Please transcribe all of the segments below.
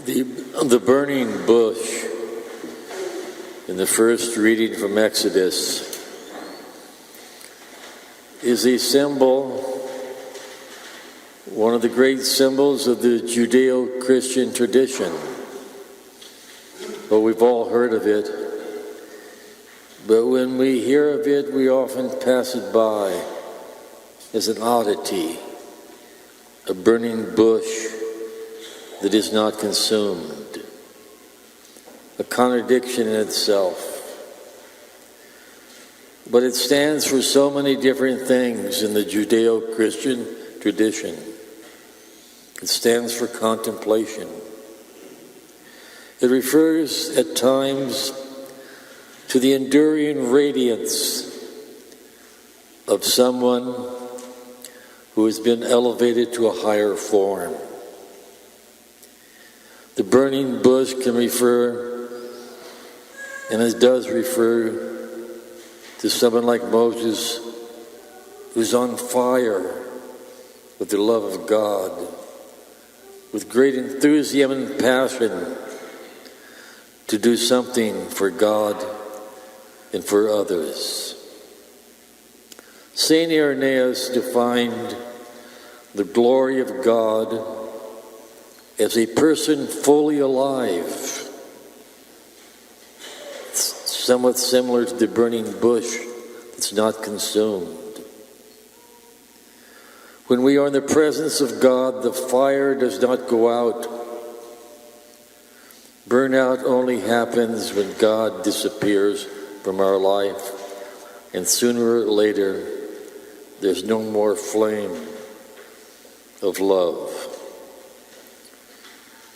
The burning bush in the first reading from Exodus is a symbol, one of the great symbols of the Judeo-Christian tradition. Well, we've all heard of it, but when we hear of it, we often pass it by as an oddity, a burning bush that is not consumed, a contradiction in itself. But it stands for so many different things in the Judeo-Christian tradition. It stands for contemplation. It refers at times to the enduring radiance of someone who has been elevated to a higher form. The burning bush can refer, and it does refer, to someone like Moses who's on fire with the love of God, with great enthusiasm and passion to do something for God and for others. St. Irenaeus defined the glory of God as a person fully alive, somewhat similar to the burning bush that's not consumed. When we are in the presence of God, the fire does not go out. Burnout only happens when God disappears from our life, and sooner or later, there's no more flame of love.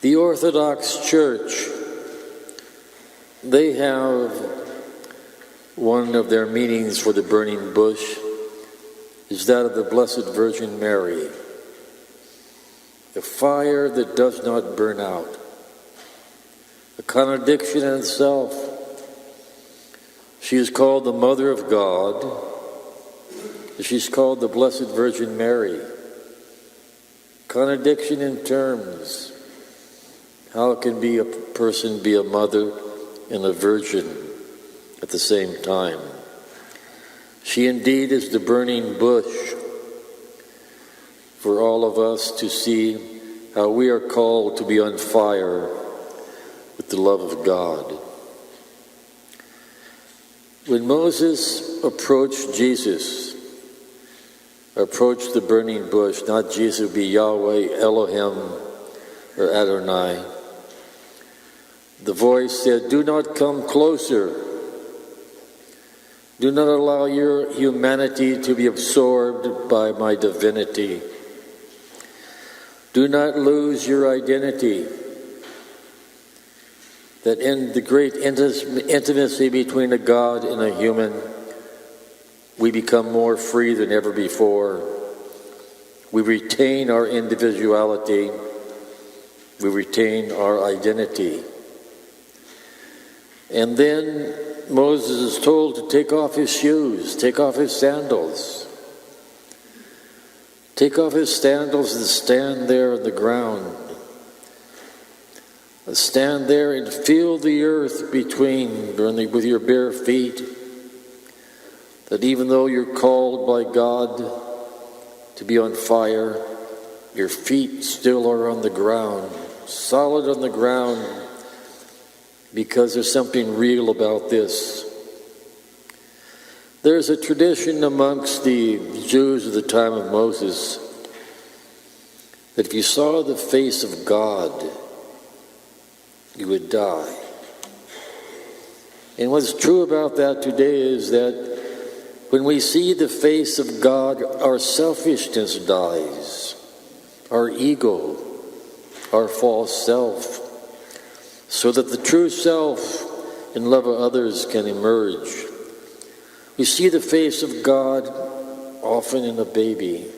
The Orthodox Church, they have one of their meanings for the burning bush is that of the Blessed Virgin Mary, a fire that does not burn out, a contradiction in itself. She is called the Mother of God. She's called the Blessed Virgin Mary. Contradiction in terms. How can a person be a mother and a virgin at the same time? She indeed is the burning bush for all of us to see how we are called to be on fire with the love of God. When Moses approached the burning bush, not Jesus, would be Yahweh, Elohim, or Adonai, the voice said, "Do not come closer. Do not allow your humanity to be absorbed by my divinity. Do not lose your identity." That in the great intimacy between a God and a human, we become more free than ever before. We retain our individuality. We retain our identity. And then Moses is told to take off his shoes, take off his sandals. Take off his sandals and stand there on the ground. Stand there and feel the earth with your bare feet. That even though you're called by God to be on fire, your feet still are on the ground, solid on the ground, because there's something real about this. There's a tradition amongst the Jews of the time of Moses that if you saw the face of God, you would die. And what's true about that today is that when we see the face of God, our selfishness dies, our ego, our false self, so that the true self and love of others can emerge. We see the face of God often in a baby.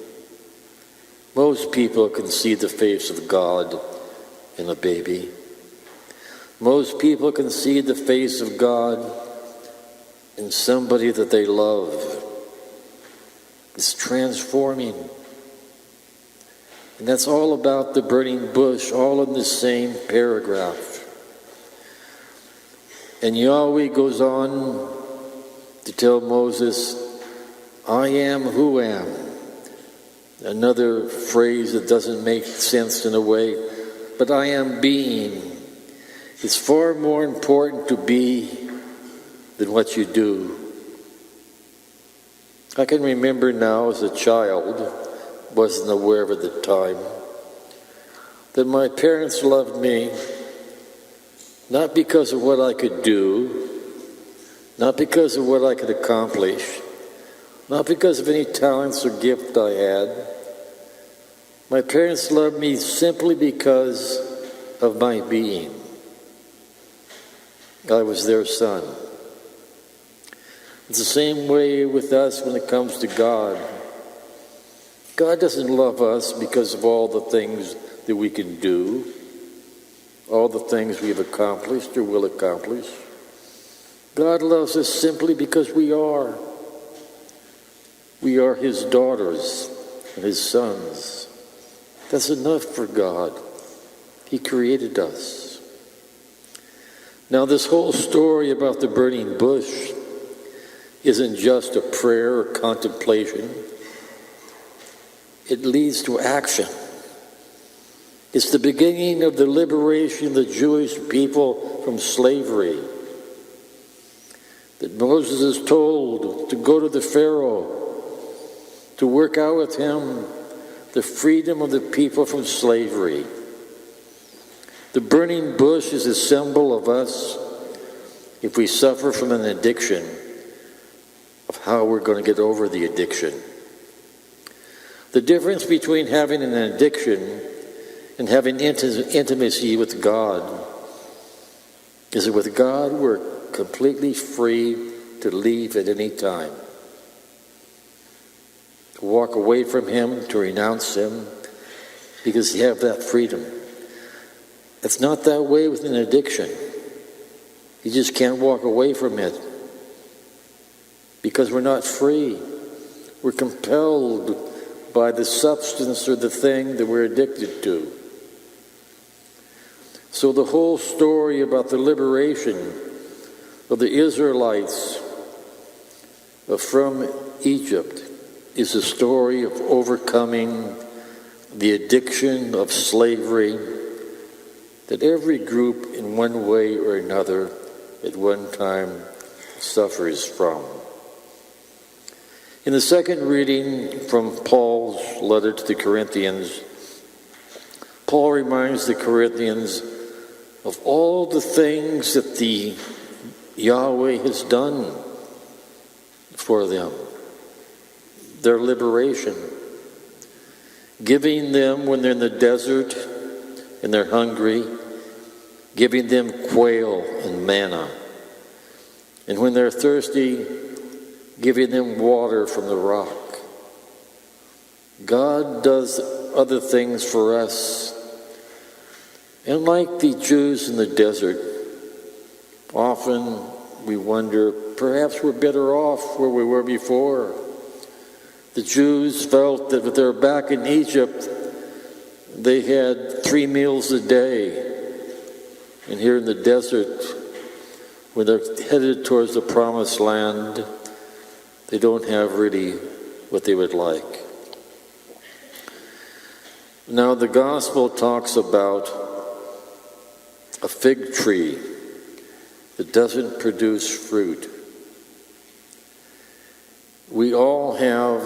Most people can see the face of God in a baby. Most people can see the face of God in somebody that they love. It's transforming. And that's all about the burning bush, all in the same paragraph. And Yahweh goes on to tell Moses, I am who am. Another phrase that doesn't make sense in a way, but I am being. It's far more important to be than what you do. I can remember now as a child, wasn't aware of at the time, that my parents loved me not because of what I could do, not because of what I could accomplish, not because of any talents or gift I had. My parents loved me simply because of my being. I was their son. It's the same way with us when it comes to God. God doesn't love us because of all the things that we can do, all the things we have accomplished or will accomplish. God loves us simply because we are. We are His daughters and His sons. That's enough for God. He created us. Now, this whole story about the burning bush isn't just a prayer or contemplation. It leads to action. It's the beginning of the liberation of the Jewish people from slavery. That Moses is told to go to the Pharaoh, to work out with him the freedom of the people from slavery. The burning bush is a symbol of us, if we suffer from an addiction, of how we're going to get over the addiction. The difference between having an addiction and having intimacy with God is that with God we're completely free to leave at any time. To walk away from Him, to renounce Him, because you have that freedom. It's not that way with an addiction. You just can't walk away from it because we're not free. We're compelled by the substance or the thing that we're addicted to. So the whole story about the liberation of the Israelites from Egypt is a story of overcoming the addiction of slavery that every group in one way or another at one time suffers from. In the second reading from Paul's letter to the Corinthians, Paul reminds the Corinthians of all the things that the Yahweh has done for them. Their liberation. Giving them, when they're in the desert and they're hungry, giving them quail and manna. And when they're thirsty, giving them water from the rock. God does other things for us. And like the Jews in the desert, often we wonder, perhaps we're better off where we were before. The Jews felt that if they were back in Egypt, they had 3 meals a day. And here in the desert, when they're headed towards the promised land, they don't have really what they would like. Now the gospel talks about a fig tree that doesn't produce fruit. We all have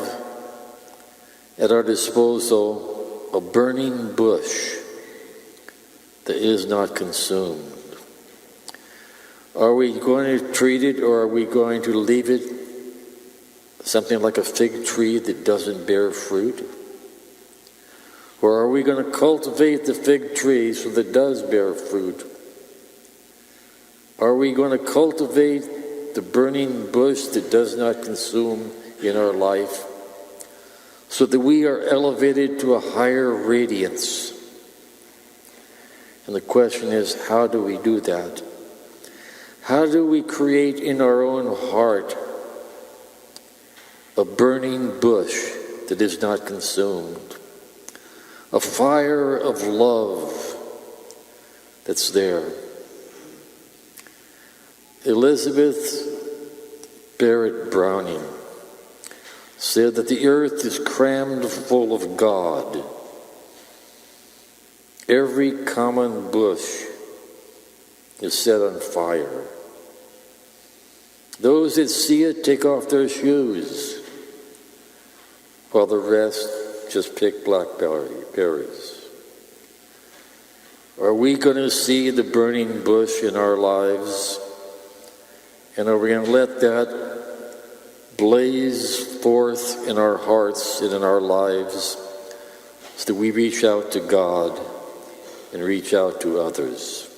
at our disposal a burning bush that is not consumed. Are we going to treat it, or are we going to leave it something like a fig tree that doesn't bear fruit? Or are we going to cultivate the fig tree so that it does bear fruit? Are we going to cultivate the burning bush that does not consume in our life so that we are elevated to a higher radiance? And the question is, how do we do that? How do we create in our own heart a burning bush that is not consumed? a fire of love that's there. Elizabeth Barrett Browning said that the earth is crammed full of God. Every common bush is set on fire. Those that see it take off their shoes, while the rest just pick blackberries. Are we going to see the burning bush in our lives? And are we going to let that blaze forth in our hearts and in our lives so that we reach out to God and reach out to others?